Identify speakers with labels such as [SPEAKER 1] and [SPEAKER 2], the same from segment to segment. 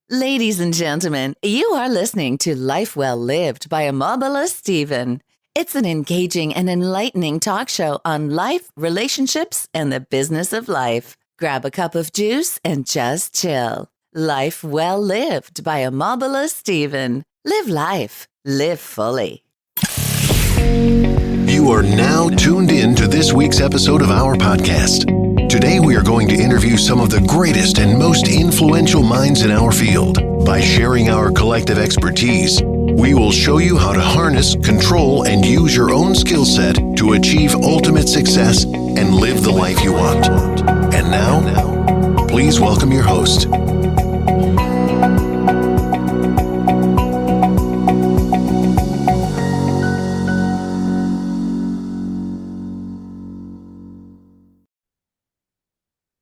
[SPEAKER 1] Ladies and gentlemen, you are listening to Life Well Lived by Omobola Stephen. It's an engaging and enlightening talk show on life, relationships, and the business of life. Grab a cup of juice and just chill. Life Well Lived by Omobola Stephen. Live life. Live fully.
[SPEAKER 2] You are now tuned in to this week's episode of our podcast. Today, we are going to interview some of the greatest and most influential minds in our field. By sharing our collective expertise, we will show you how to harness, control, and use your own skill set to achieve ultimate success and live the life you want. And now, please welcome your host.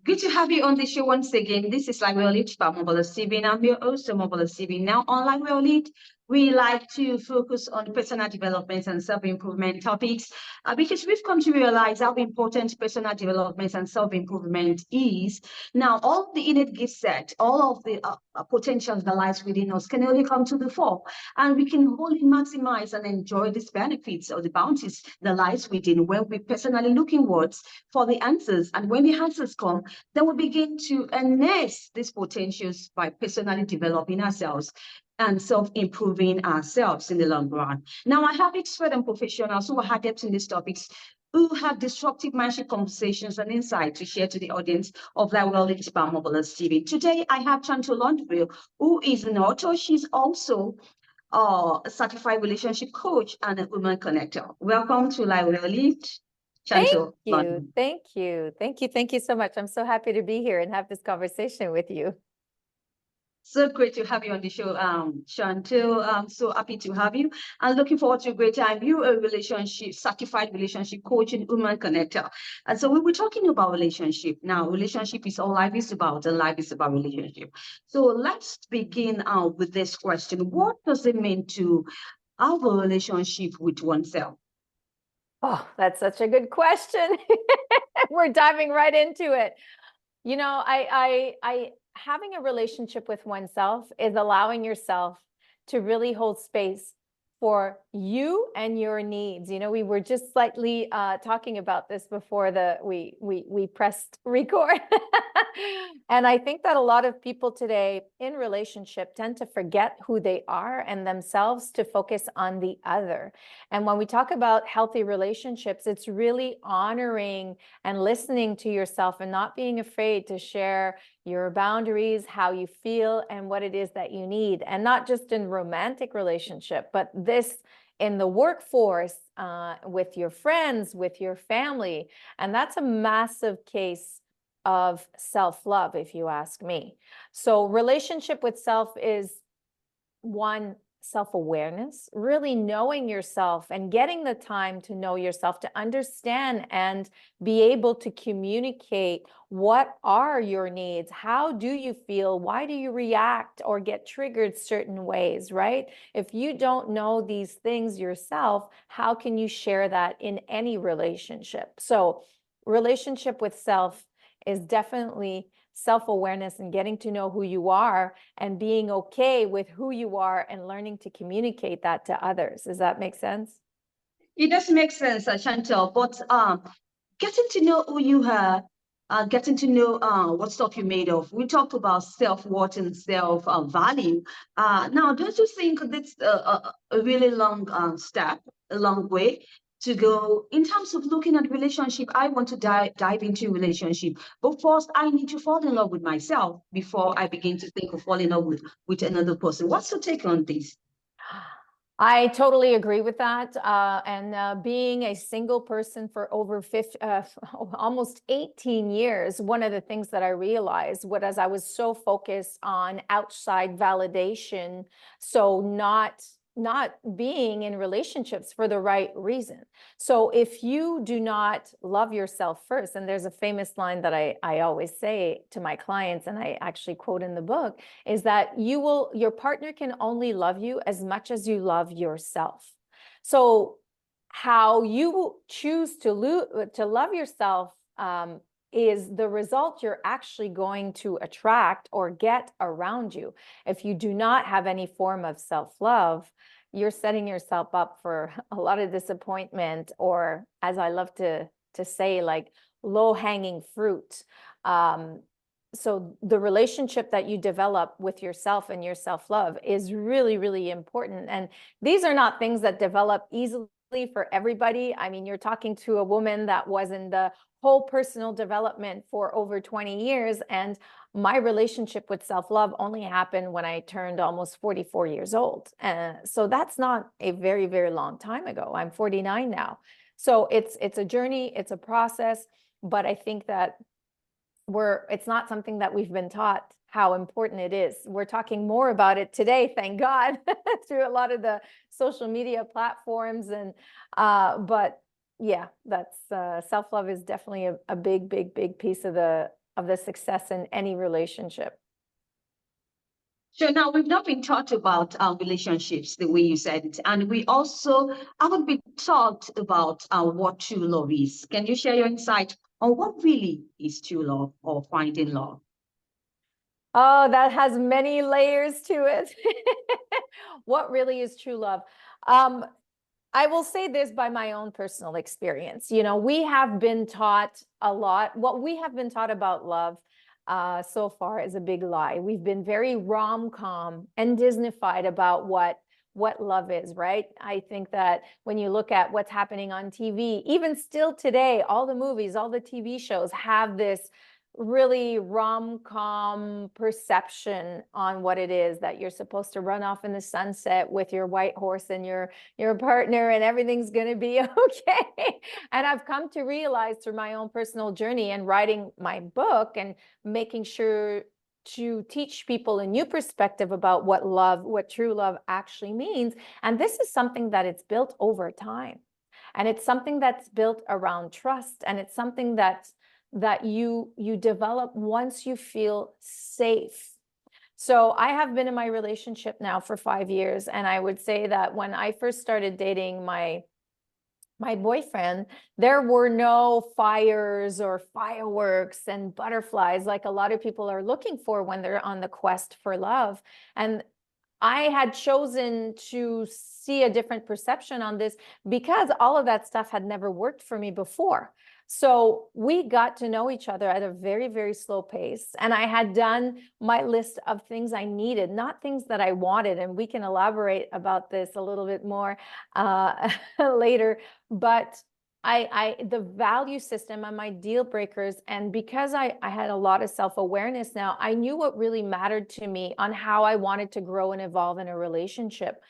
[SPEAKER 3] Good to have you on the show once again. This is Life Well Lived by Omobola Stephen. I'm your host, Omobola Stephen. Now, on Life Well Lived, we like to focus on personal development and self-improvement topics because we've come to realize how important personal development and self-improvement is. Now, all the innate gift set, all of the potentials that lies within us can only come to the fore, and we can wholly maximize and enjoy these benefits or the bounties that lies within when we personally look inwards for the answers. And when the answers come, then we begin to harness these potentials by personally developing ourselves and self-improving ourselves in the long run. Now, I have expert and professionals who are adept in these topics, who have disruptive mindset conversations and insight to share to the audience of Life Well Lived by Omobola Stephen. Today, I have Chantall Landreville, who is an author. She's also a certified relationship coach and a woman connector. Welcome to Life Well Lived, Chantall Landreville.
[SPEAKER 4] Thank you so much. I'm so happy to be here and have this conversation with you.
[SPEAKER 3] So great to have you on the show, Chantall. I'm so happy to have you. I'm looking forward to a great time. You're a certified relationship coach and woman connector. And so we were talking about relationship. Now, relationship is all life is about, and life is about relationship. So let's begin with this question. What does it mean to have a relationship with oneself?
[SPEAKER 4] Oh, that's such a good question. We're diving right into it. You know, I having a relationship with oneself is allowing yourself to really hold space for you and your needs. You know, we were just slightly talking about this before we pressed record. And I think that a lot of people today in relationship tend to forget who they are and themselves to focus on the other. And when we talk about healthy relationships, it's really honoring and listening to yourself and not being afraid to share your boundaries, how you feel, and what it is that you need. And not just in romantic relationship, but this in the workforce, with your friends, with your family. And that's a massive case of self-love, if you ask me. So relationship with self is one, self-awareness, really knowing yourself and getting the time to know yourself, to understand and be able to communicate what are your needs, how do you feel, why do you react or get triggered certain ways, right? If you don't know these things yourself, how can you share that in any relationship? So relationship with self is definitely self-awareness and getting to know who you are and being okay with who you are and learning to communicate that to others. Does that make sense?
[SPEAKER 3] It does make sense, Chantall, but getting to know who you are, getting to know what stuff you're made of. We talked about self-worth and self-value. Now, don't you think that's a really long step, a long way to go in terms of looking at relationship? I want to dive into relationship, but first I need to fall in love with myself before I begin to think of falling in love with another person. What's your take on this?
[SPEAKER 4] I totally agree with that. And being a single person for over almost 18 years, one of the things that I realized was I was so focused on outside validation, so not being in relationships for the right reason. So if you do not love yourself first, and there's a famous line that I always say to my clients, and I actually quote in the book, is that your partner can only love you as much as you love yourself. So how you choose to love yourself is the result you're actually going to attract or get around you. If you do not have any form of self-love, you're setting yourself up for a lot of disappointment, or, as I love to say, like low-hanging fruit. So the relationship that you develop with yourself and your self-love is really, really important. And these are not things that develop easily for everybody. I mean, you're talking to a woman that was in the whole personal development for over 20 years. And my relationship with self-love only happened when I turned almost 44 years old. So that's not a very, very long time ago. I'm 49 now. So it's a journey, it's a process, but I think that it's not something that we've been taught how important it is. We're talking more about it today, thank God, through a lot of the social media platforms. And but yeah, that's self-love is definitely a big, big, big piece of the success in any relationship.
[SPEAKER 3] So now we've not been taught about relationships the way you said it, and we also haven't been taught about what true love is. Can you share your insight on what really is true love or finding love?
[SPEAKER 4] Oh, that has many layers to it. What really is true love? I will say this by my own personal experience. You know, we have been taught a lot. What we have been taught about love so far is a big lie. We've been very rom-com and disneyfied about what love is, right? I think that when you look at what's happening on TV, even still today, all the movies, all the TV shows have this really rom-com perception on what it is, that you're supposed to run off in the sunset with your white horse and your partner, and everything's going to be okay. And I've come to realize through my own personal journey and writing my book and making sure to teach people a new perspective about what true love actually means. And this is something that it's built over time. And it's something that's built around trust. And it's something that you develop once you feel safe. So I have been in my relationship now for 5 years. And I would say that when I first started dating my boyfriend, there were no fires or fireworks and butterflies like a lot of people are looking for when they're on the quest for love. And I had chosen to see a different perception on this because all of that stuff had never worked for me before. So we got to know each other at a very, very slow pace. And I had done my list of things I needed, not things that I wanted. And we can elaborate about this a little bit more later. But the value system and my deal breakers, and because I had a lot of self-awareness now, I knew what really mattered to me on how I wanted to grow and evolve in a relationship.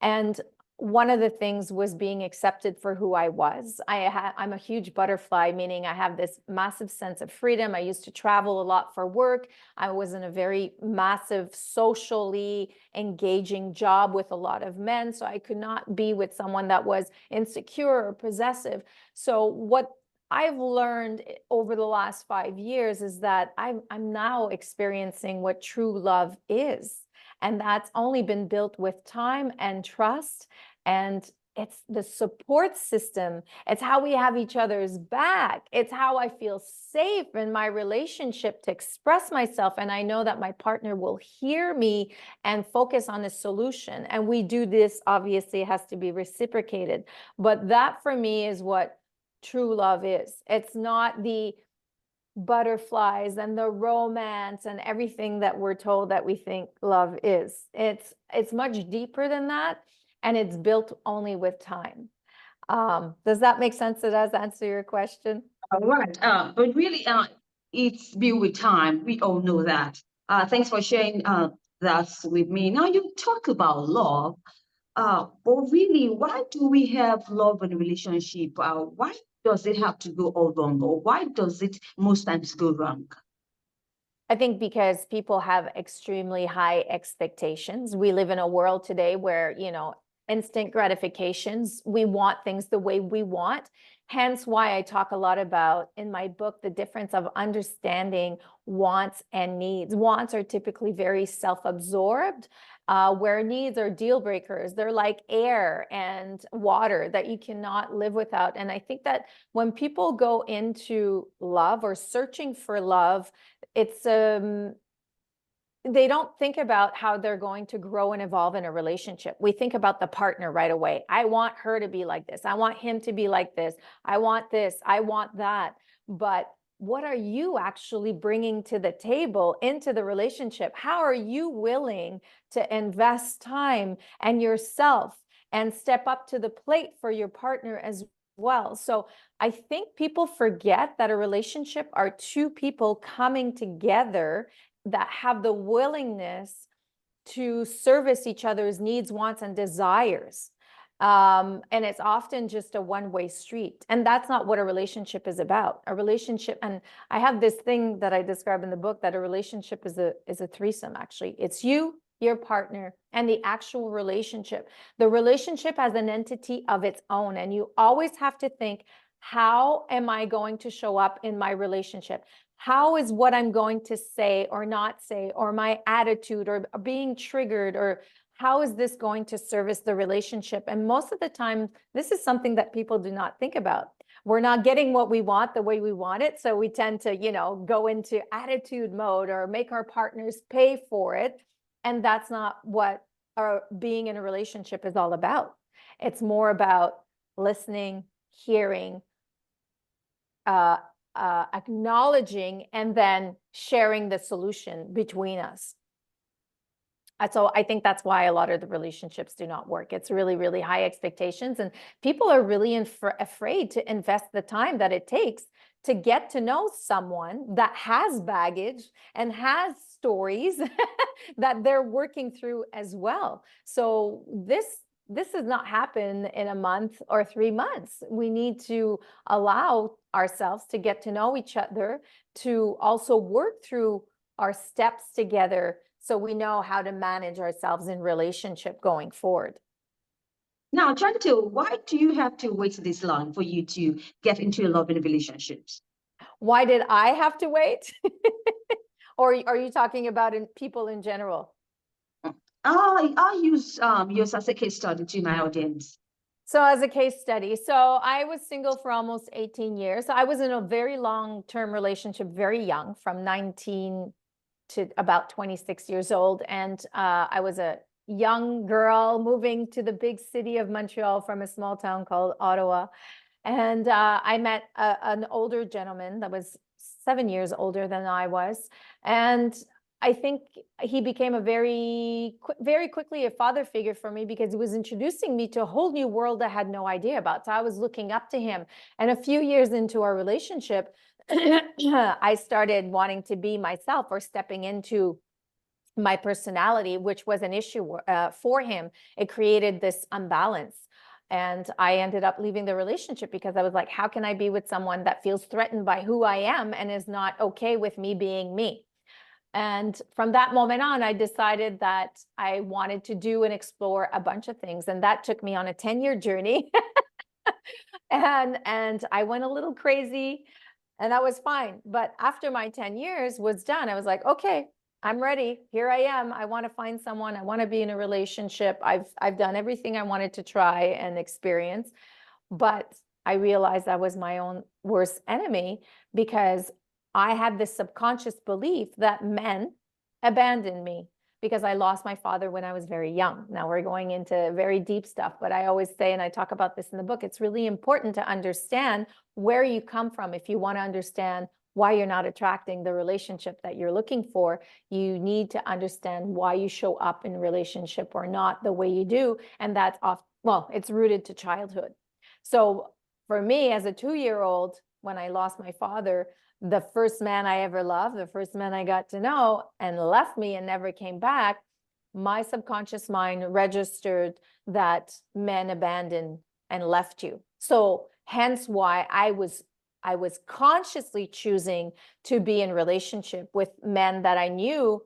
[SPEAKER 4] And one of the things was being accepted for who I was. I'm a huge butterfly, meaning I have this massive sense of freedom. I used to travel a lot for work. I was in a very massive, socially engaging job with a lot of men. So I could not be with someone that was insecure or possessive. So what I've learned over the last 5 years is that I'm now experiencing what true love is. And that's only been built with time and trust. And it's the support system. It's how we have each other's back. It's how I feel safe in my relationship to express myself. And I know that my partner will hear me and focus on a solution. And we do this, obviously, it has to be reciprocated. But that for me is what true love is. It's not the butterflies and the romance and everything that we're told that we think love is. It's much deeper than that, and it's built only with time. Does that make sense? Does that answer your question?
[SPEAKER 3] All right. But really, it's built with time. We all know that. Thanks for sharing that with me. Now you talk about love. But really, why do we have love in a relationship? Why does it have to go all wrong, or why does it most times go wrong?
[SPEAKER 4] I think because people have extremely high expectations. We live in a world today where, instant gratifications. We want things the way we want. Hence why I talk a lot about in my book the difference of understanding wants and needs. Wants are typically very self-absorbed, where needs are deal breakers. They're like air and water that you cannot live without. And I think that when people go into love or searching for love, it's they don't think about how they're going to grow and evolve in a relationship. We think about the partner right away. I want her to be like this. I want him to be like this. I want this. I want that. But what are you actually bringing to the table into the relationship? How are you willing to invest time and yourself and step up to the plate for your partner as well? So I think people forget that a relationship are two people coming together that have the willingness to service each other's needs, wants, and desires. And it's often just a one-way street. And that's not what a relationship is about. A relationship, and I have this thing that I describe in the book, that a relationship is a threesome, actually. It's you, your partner, and the actual relationship. The relationship has an entity of its own, and you always have to think, how am I going to show up in my relationship? How is what I'm going to say or not say, or my attitude, or being triggered, or how is this going to service the relationship? And most of the time, this is something that people do not think about. We're not getting what we want the way we want it. So we tend to, go into attitude mode or make our partners pay for it. And that's not what our being in a relationship is all about. It's more about listening, hearing, acknowledging, and then sharing the solution between us. So I think that's why a lot of the relationships do not work. It's really, really high expectations, and people are really afraid to invest the time that it takes to get to know someone that has baggage and has stories that they're working through as well. So this does not happen in a month or 3 months. We need to allow ourselves to get to know each other, to also work through our steps together so we know how to manage ourselves in relationship going forward.
[SPEAKER 3] Now, Chantall, why do you have to wait this long for you to get into a loving relationships?
[SPEAKER 4] Why did I have to wait? Or are you talking about people in general?
[SPEAKER 3] I'll use yours as a case study to my audience.
[SPEAKER 4] So as a case study, so I was single for almost 18 years. I was in a very long-term relationship, very young, from 19 to about 26 years old. And I was a young girl moving to the big city of Montreal from a small town called Ottawa. And I met an older gentleman that was 7 years older than I was. And I think he became a very quickly a father figure for me, because he was introducing me to a whole new world I had no idea about. So I was looking up to him. And a few years into our relationship, I started wanting to be myself, or stepping into my personality, which was an issue for him. It created this imbalance. And I ended up leaving the relationship because I was like, how can I be with someone that feels threatened by who I am and is not okay with me being me? And from that moment on, I decided that I wanted to do and explore a bunch of things. And that took me on a 10-year journey. and I went a little crazy, and that was fine. But after my 10 years was done, I was like, okay, I'm ready. Here I am. I want to find someone. I want to be in a relationship. I've done everything I wanted to try and experience. But I realized I was my own worst enemy, because I had this subconscious belief that men abandoned me because I lost my father when I was very young. Now we're going into very deep stuff, but I always say, and I talk about this in the book, it's really important to understand where you come from. If you want to understand why you're not attracting the relationship that you're looking for, you need to understand why you show up in a relationship or not the way you do. And that's it's rooted to childhood. So for me, as a 2-year-old, when I lost my father, the first man I ever loved, the first man I got to know, and left me and never came back, my subconscious mind registered that men abandoned and left you. So hence why I was consciously choosing to be in relationship with men that I knew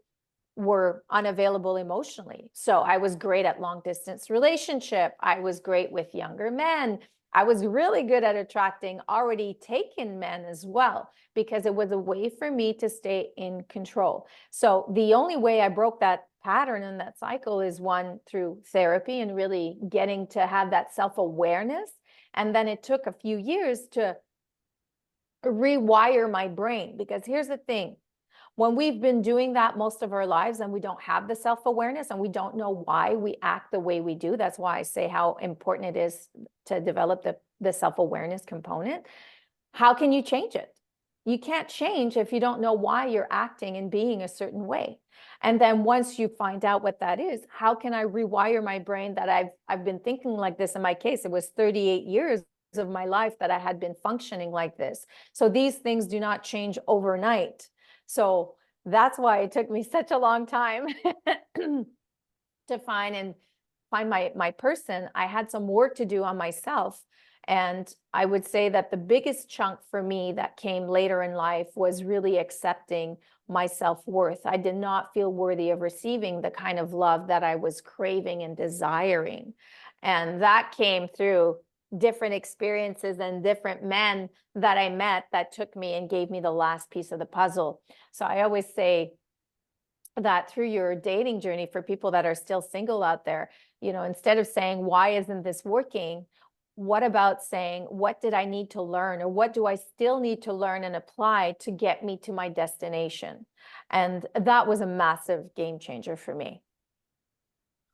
[SPEAKER 4] were unavailable emotionally. So I was great at long distance relationship. I was great with younger men. I was really good at attracting already taken men as well, because it was a way for me to stay in control. So the only way I broke that pattern and that cycle is, one, through therapy and really getting to have that self-awareness. And then it took a few years to rewire my brain, because here's the thing. When we've been doing that most of our lives and we don't have the self-awareness and we don't know why we act the way we do, that's why I say how important it is to develop the self-awareness component. How can you change it? You can't change if you don't know why you're acting and being a certain way. And then once you find out what that is, how can I rewire my brain that I've been thinking like this? In my case, it was 38 years of my life that I had been functioning like this. So these things do not change overnight. So that's why it took me such a long time to find my person. I had some work to do on myself. And I would say that the biggest chunk for me that came later in life was really accepting my self-worth. I did not feel worthy of receiving the kind of love that I was craving and desiring. And that came through different experiences and different men that I met that took me and gave me the last piece of the puzzle. So I always say that through your dating journey, for people that are still single out there, instead of saying, why isn't this working? What about saying, what did I need to learn, or what do I still need to learn and apply to get me to my destination? And that was a massive game changer for me.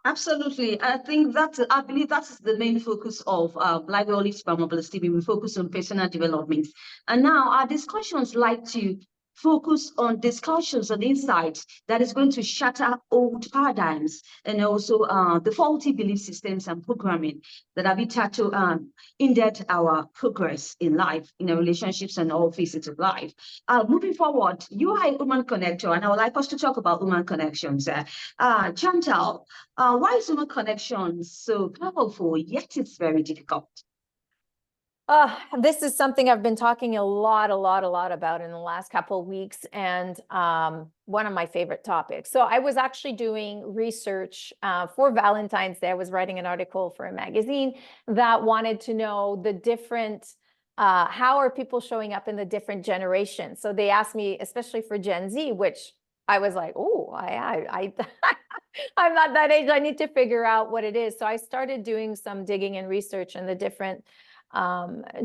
[SPEAKER 3] Absolutely. I believe that's the main focus of Life Well Lived by Omobola Stephen. We focus on personal development. And now our discussions like to focus on discussions and insights that is going to shatter old paradigms and also the faulty belief systems and programming that have hitherto to hinder our progress in life, in our relationships and all facets of life. Moving forward, you are a human connector, and I would like us to talk about human connections. Chantall, why is human connection so powerful, yet it's very difficult?
[SPEAKER 4] This is something I've been talking a lot about in the last couple of weeks, and one of my favorite topics. So I was actually doing research for Valentine's Day. I was writing an article for a magazine that wanted to know the different, how are people showing up in the different generations. So they asked me, especially for Gen Z, which I was like, oh, I'm not that age. I need to figure out what it is. So I started doing some digging and research in the different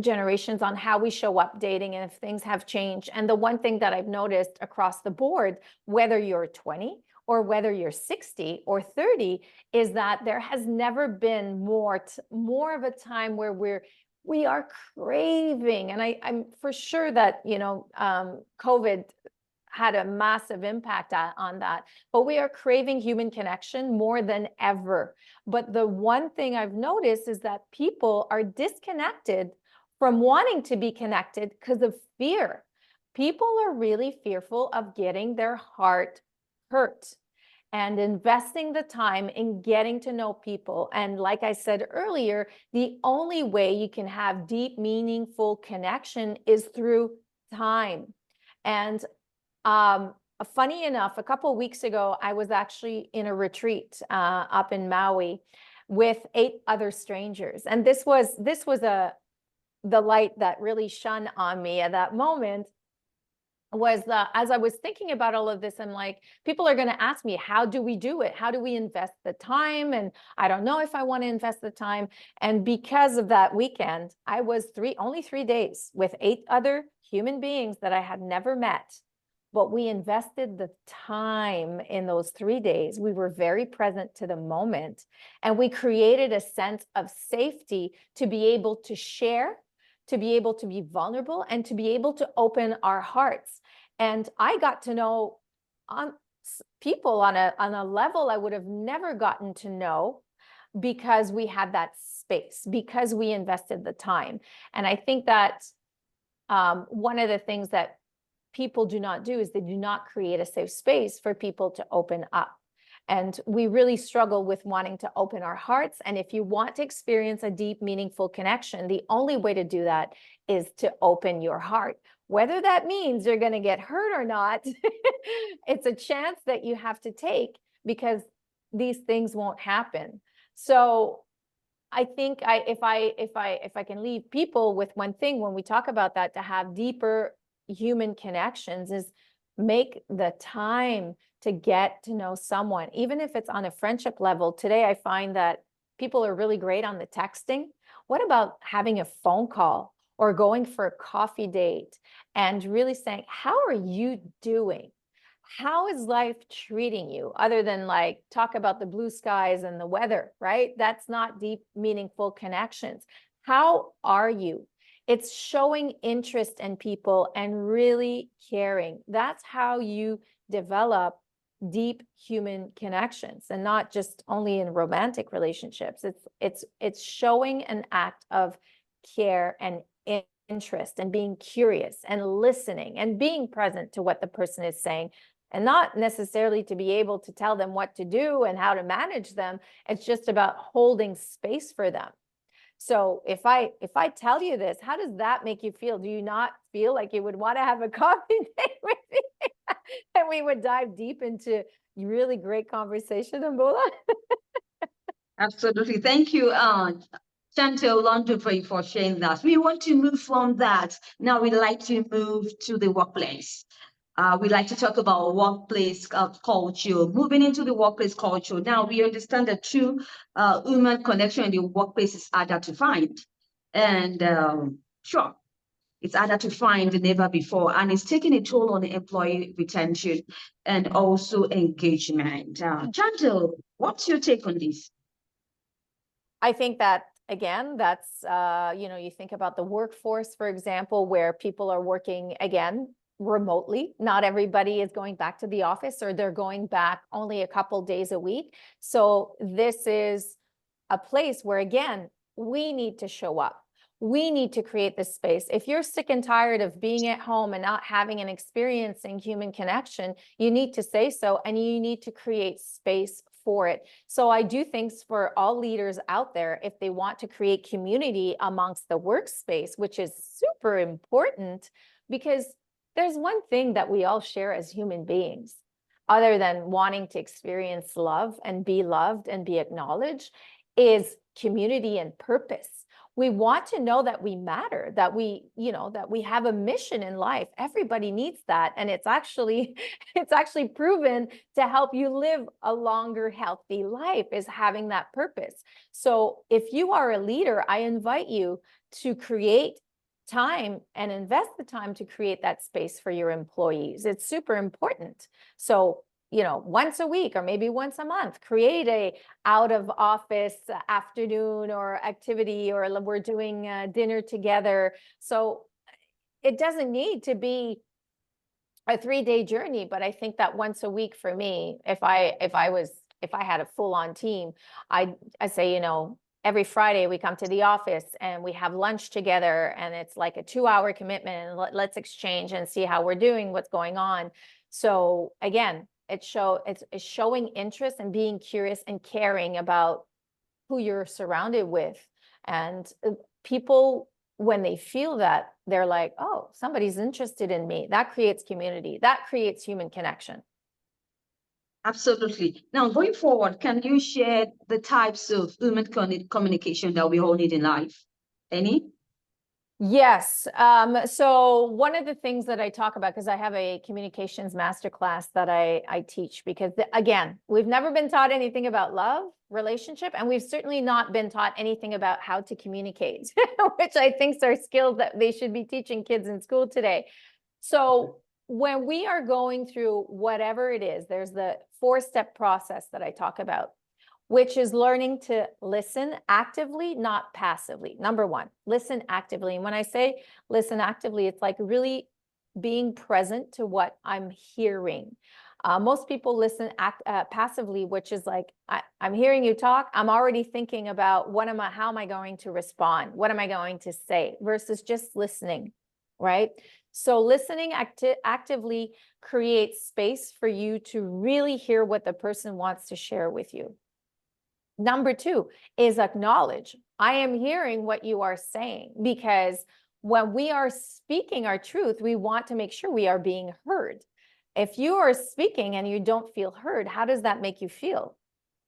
[SPEAKER 4] generations on how we show up dating and if things have changed. And the one thing that I've noticed across the board, whether you're 20 or whether you're 60 or 30, is that there has never been more of a time where we are craving. And I'm for sure that, COVID had a massive impact on that, but we are craving human connection more than ever. But the one thing I've noticed is that people are disconnected from wanting to be connected because of fear. People are really fearful of getting their heart hurt and investing the time in getting to know people. And like I said earlier, the only way you can have deep, meaningful connection is through time. And funny enough, a couple of weeks ago, I was actually in a retreat up in Maui with 8 other strangers. And this was the light that really shone on me at that moment, was as I was thinking about all of this, I'm like, people are going to ask me, how do we do it? How do we invest the time? And I don't know if I want to invest the time. And because of that weekend, I was only 3 days with 8 other human beings that I had never met. But we invested the time in those 3 days. We were very present to the moment, and we created a sense of safety to be able to share, to be able to be vulnerable, and to be able to open our hearts. And I got to know people on a level I would have never gotten to know, because we had that space, because we invested the time. And I think that one of the things that people do not do is they do not create a safe space for people to open up. And we really struggle with wanting to open our hearts. And if you want to experience a deep, meaningful connection, the only way to do that is to open your heart. Whether that means you're going to get hurt or not, it's a chance that you have to take, because these things won't happen. So I think if I can leave people with one thing when we talk about that, to have deeper human connections, is make the time to get to know someone, even if it's on a friendship level. Today, I find that people are really great on the texting. What about having a phone call or going for a coffee date and really saying, how are you doing? How is life treating you, other than like talk about the blue skies and the weather, right? That's not deep, meaningful connections. How are you? It's showing interest in people and really caring. That's how you develop deep human connections, and not just only in romantic relationships. It's showing an act of care and interest, and being curious and listening and being present to what the person is saying, and not necessarily to be able to tell them what to do and how to manage them. It's just about holding space for them. So if I tell you this, how does that make you feel? Do you not feel like you would want to have a coffee date with me? And we would dive deep into really great conversation, Omobola?
[SPEAKER 3] Absolutely. Thank you, Chantall Landreville, for sharing that. We want to move from that. Now we'd like to move to the workplace. We like to talk about workplace culture, moving into the workplace culture. Now we understand that true human connection in the workplace is harder to find. And sure, it's harder to find than ever before, and it's taking a toll on employee retention and also engagement. Chantall, what's your take on this?
[SPEAKER 4] I think that, again, that's, you think about the workforce, for example, where people are working, again, remotely. Not everybody is going back to the office, or they're going back only a couple days a week. So this is a place where, again, we need to show up. We need to create this space. If you're sick and tired of being at home and not having an experiencing human connection, you need to say so, and you need to create space for it. So I do think for all leaders out there, if they want to create community amongst the workspace, which is super important, because there's one thing that we all share as human beings, other than wanting to experience love and be loved and be acknowledged, is community and purpose. We want to know that we matter, that we have a mission in life. Everybody needs that. And it's actually proven to help you live a longer, healthy life, is having that purpose. So if you are a leader, I invite you to create time and invest the time to create that space for your employees. It's super important. So once a week or maybe once a month, create a out of office afternoon or activity, or we're doing dinner together. So it doesn't need to be a 3-day journey, but I think that once a week for me, if I had a full-on team, I say, every Friday we come to the office and we have lunch together, and it's like a 2-hour commitment, and let's exchange and see how we're doing, what's going on. So again, it's showing interest and being curious and caring about who you're surrounded with. And people, when they feel that, they're like, oh, somebody's interested in me. That creates community. That creates human connection.
[SPEAKER 3] Absolutely. Now, going forward, can you share the types of human communication that we all need in life? Any?
[SPEAKER 4] Yes. So one of the things that I talk about, because I have a communications masterclass that I teach, because again, we've never been taught anything about love, relationship, and we've certainly not been taught anything about how to communicate, which I think are skills that they should be teaching kids in school today. So when we are going through whatever it is, there's the 4-step process that I talk about, which is learning to listen actively, not passively. Number one, listen actively. And when I say listen actively, it's like really being present to what I'm hearing. Most people listen passively, which is like, I'm hearing you talk. I'm already thinking about how am I going to respond? What am I going to say? Versus just listening, right? So listening actively creates space for you to really hear what the person wants to share with you. Number 2 is acknowledge. I am hearing what you are saying, because when we are speaking our truth, we want to make sure we are being heard. If you are speaking and you don't feel heard, how does that make you feel?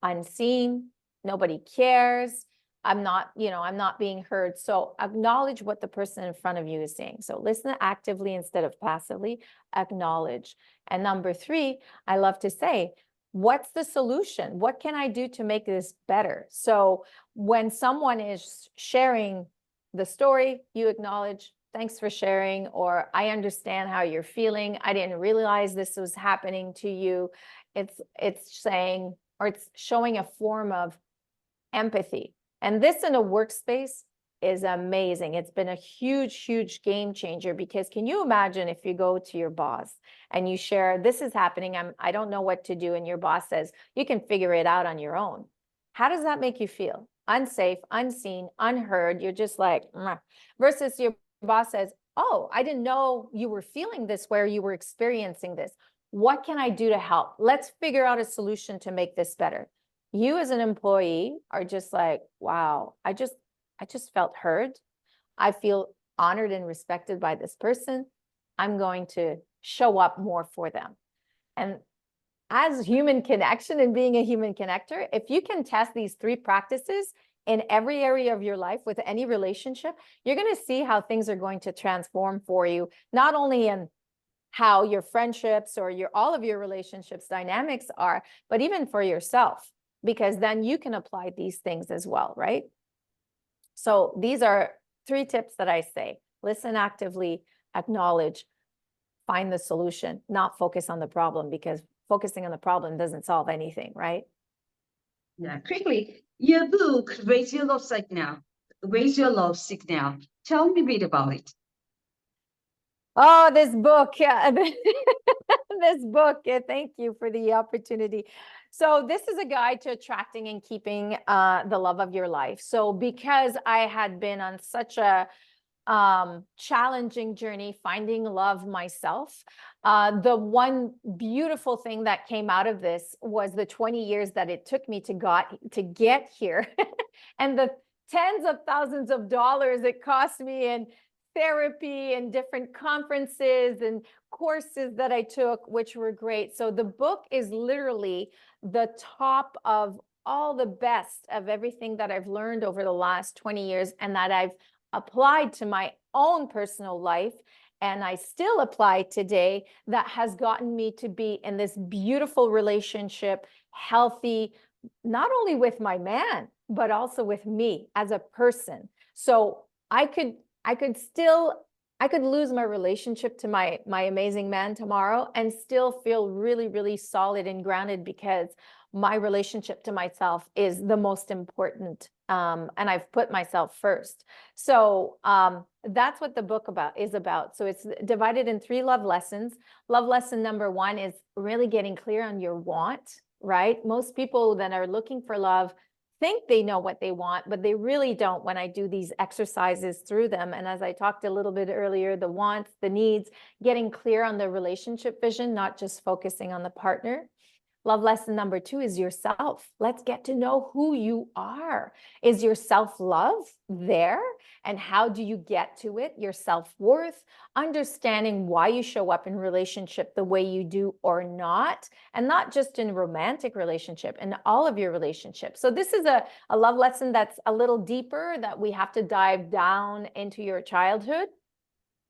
[SPEAKER 4] Unseen, nobody cares. I'm not being heard. So acknowledge what the person in front of you is saying. So listen actively instead of passively, acknowledge. And number 3, I love to say, what's the solution? What can I do to make this better? So when someone is sharing the story, you acknowledge, thanks for sharing, or I understand how you're feeling. I didn't realize this was happening to you. It's saying, or it's showing a form of empathy. And this in a workspace is amazing. It's been a huge, huge game changer, because can you imagine if you go to your boss and you share, this is happening, I don't know what to do, and your boss says, you can figure it out on your own. How does that make you feel? Unsafe, unseen, unheard. You're just like, meh. Versus your boss says, oh, I didn't know you were feeling this, where you were experiencing this. What can I do to help? Let's figure out a solution to make this better. You as an employee are just like, wow, I just felt heard. I feel honored and respected by this person. I'm going to show up more for them. And as human connection and being a human connector, if you can test these 3 practices in every area of your life with any relationship, you're going to see how things are going to transform for you, not only in how your friendships or all of your relationships dynamics are, but even for yourself, because then you can apply these things as well, right? So these are 3 tips that I say: listen actively, acknowledge, find the solution, not focus on the problem, because focusing on the problem doesn't solve anything, right?
[SPEAKER 3] Yeah, quickly, your book, Raise Your Love Signal. Raise Your Love Signal. Tell me a bit about it.
[SPEAKER 4] Oh, this book, yeah. This book, thank you for the opportunity. So this is a guide to attracting and keeping the love of your life. So because I had been on such a challenging journey finding love myself, the one beautiful thing that came out of this was the 20 years that it took me to get here and the tens of thousands of dollars it cost me in therapy and different conferences and courses that I took, which were great. So the book is literally the top of all the best of everything that I've learned over the last 20 years and that I've applied to my own personal life, and I still apply today, that has gotten me to be in this beautiful relationship, healthy, not only with my man, but also with me as a person. So I could lose my relationship to my amazing man tomorrow and still feel really, really solid and grounded, because my relationship to myself is the most important. And I've put myself first. So that's what the book is about. So it's divided in 3 love lessons. Love lesson number 1 is really getting clear on your want, right? Most people that are looking for love think they know what they want, but they really don't when I do these exercises through them. And as I talked a little bit earlier, the wants, the needs, getting clear on the relationship vision, not just focusing on the partner. Love lesson number 2 is yourself. Let's get to know who you are. Is your self-love there? And how do you get to it? Your self-worth, understanding why you show up in relationship the way you do or not, and not just in romantic relationship, in all of your relationships. So this is a love lesson that's a little deeper, that we have to dive down into your childhood.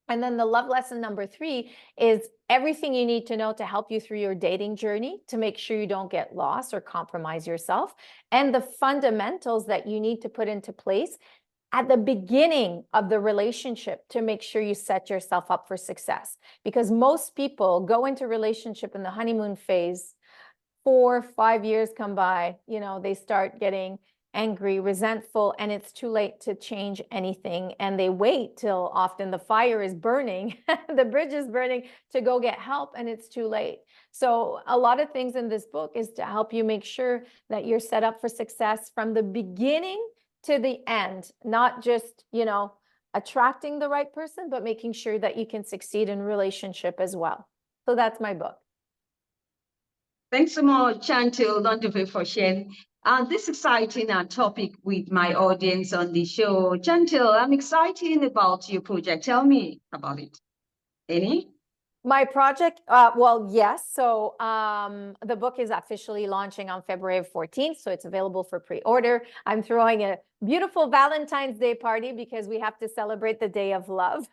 [SPEAKER 4] And then the love lesson number 3 is everything you need to know to help you through your dating journey, to make sure you don't get lost or compromise yourself, and the fundamentals that you need to put into place at the beginning of the relationship to make sure you set yourself up for success. Because most people go into relationship in the honeymoon phase, 4 or 5 years come by, they start getting angry, resentful, and it's too late to change anything. And they wait till often the fire is burning, the bridge is burning, to go get help, and it's too late. So a lot of things in this book is to help you make sure that you're set up for success from the beginning to the end, not just, attracting the right person, but making sure that you can succeed in relationship as well. So that's my book.
[SPEAKER 3] Thanks so much, Chantall Landreville, for sharing. This exciting topic with my audience on the show. Chantall, I'm excited about your project. Tell me about it. Any?
[SPEAKER 4] My project, well, yes. So the book is officially launching on February 14th, so it's available for pre-order. I'm throwing a beautiful Valentine's Day party because we have to celebrate the Day of Love.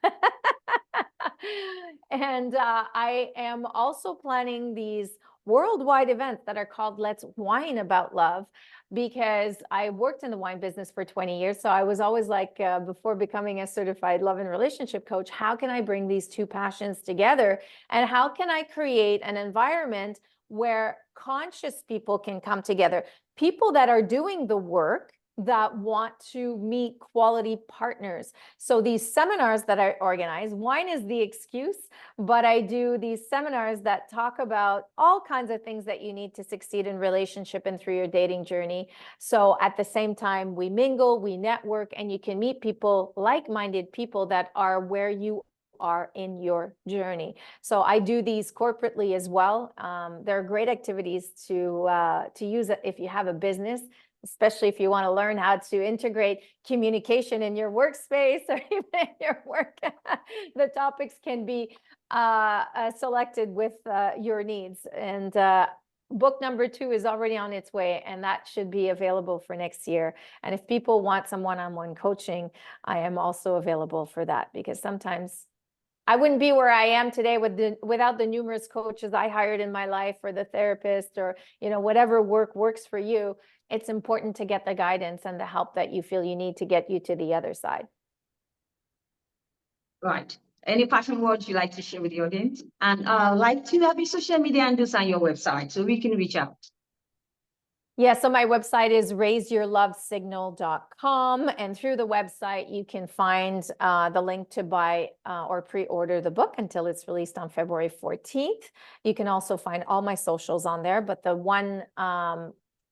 [SPEAKER 4] And I am also planning these worldwide events that are called Let's Wine About Love, because I worked in the wine business for 20 years. So I was always like, before becoming a certified love and relationship coach, how can I bring these two passions together? And how can I create an environment where conscious people can come together? People that are doing the work, that want to meet quality partners. So these seminars that I organize, wine is the excuse, but I do these seminars that talk about all kinds of things that you need to succeed in relationship and through your dating journey. So at the same time, we mingle, we network, and you can meet people, like-minded people that are where you are in your journey. So I do these corporately as well. They're great activities to use if you have a business, especially if you want to learn how to integrate communication in your workspace or even in your work. The topics can be selected with your needs. And book number 2 is already on its way, and that should be available for next year. And if people want some one-on-one coaching, I am also available for that, because sometimes I wouldn't be where I am today without the numerous coaches I hired in my life, or the therapist, or whatever works for you. It's important to get the guidance and the help that you feel you need to get you to the other side.
[SPEAKER 3] Right. Any passion words you like to share with the audience? And like to have your social media handles on your website so we can reach out.
[SPEAKER 4] Yeah, so my website is raiseyourlovesignal.com, and through the website you can find the link to buy or pre-order the book until it's released on February 14th. You can also find all my socials on there, but the one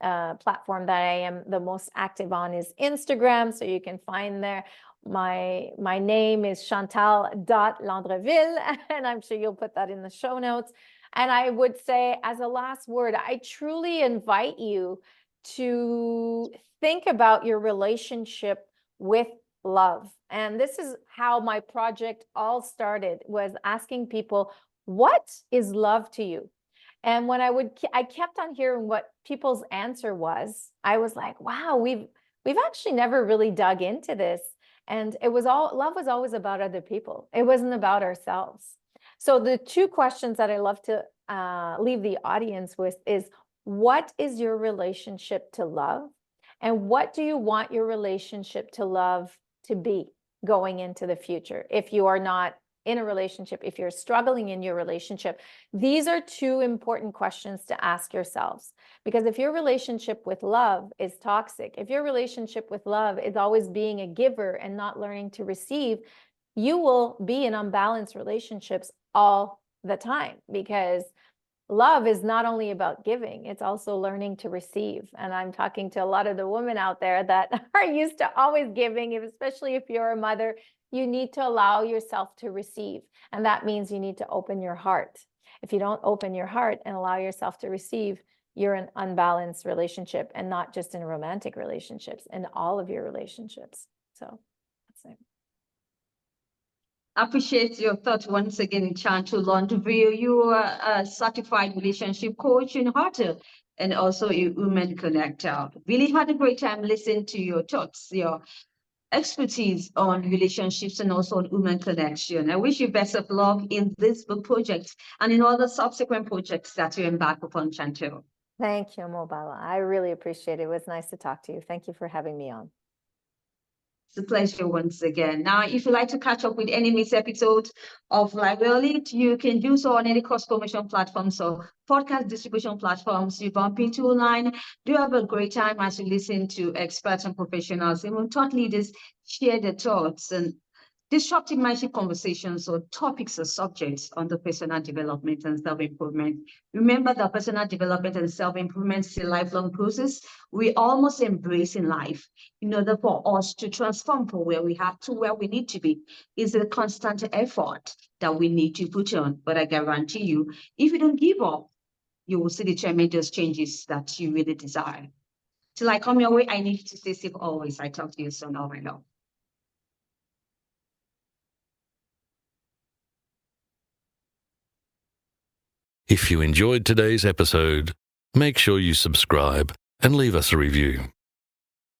[SPEAKER 4] platform that I am the most active on is Instagram, so you can find there. My name is Chantall.Landreville, and I'm sure you'll put that in the show notes. And I would say, as a last word, I truly invite you to think about your relationship with love. And this is how my project all started, was asking people, what is love to you? And when I kept on hearing what people's answer was, I was like, wow, we've actually never really dug into this. And love was always about other people. It wasn't about ourselves. So the 2 questions that I love to leave the audience with is, what is your relationship to love? And what do you want your relationship to love to be going into the future? If you are not in a relationship, if you're struggling in your relationship, these are 2 important questions to ask yourselves. Because if your relationship with love is toxic, if your relationship with love is always being a giver and not learning to receive, you will be in unbalanced relationships all the time, because love is not only about giving, it's also learning to receive. And I'm talking to a lot of the women out there that are used to always giving, especially if you're a mother. You need to allow yourself to receive. And that means you need to open your heart. If you don't open your heart and allow yourself to receive, you're in unbalanced relationship, and not just in romantic relationships, in all of your relationships. So that's it.
[SPEAKER 3] Appreciate your thoughts once again, Chantall Landreville. You are a certified relationship coach in Hotel, and also a women connector. Really had a great time listening to your thoughts, your expertise on relationships, and also on women connection. I wish you best of luck in this book project and in all the subsequent projects that you embark upon, Chantall.
[SPEAKER 4] Thank you, Omobola. I really appreciate it. It was nice to talk to you. Thank you for having me on.
[SPEAKER 3] It's a pleasure once again. Now, if you'd like to catch up with any missed episodes of Live Well Lit, you can do so on any cross-promotion platforms or podcast distribution platforms. You bump into online. Do have a great time as you listen to experts and professionals, even thought leaders share their thoughts and disruptive mindship conversations or topics or subjects on the personal development and self-improvement. Remember that personal development and self-improvement is a lifelong process we all must embrace in life in order for us to transform from where we have to where we need to be. It's a constant effort that we need to put on. But I guarantee you, if you don't give up, you will see the tremendous changes that you really desire. Till I come your way, I need you to stay safe always. I talk to you soon. Oh my love.
[SPEAKER 5] If you enjoyed today's episode, make sure you subscribe and leave us a review.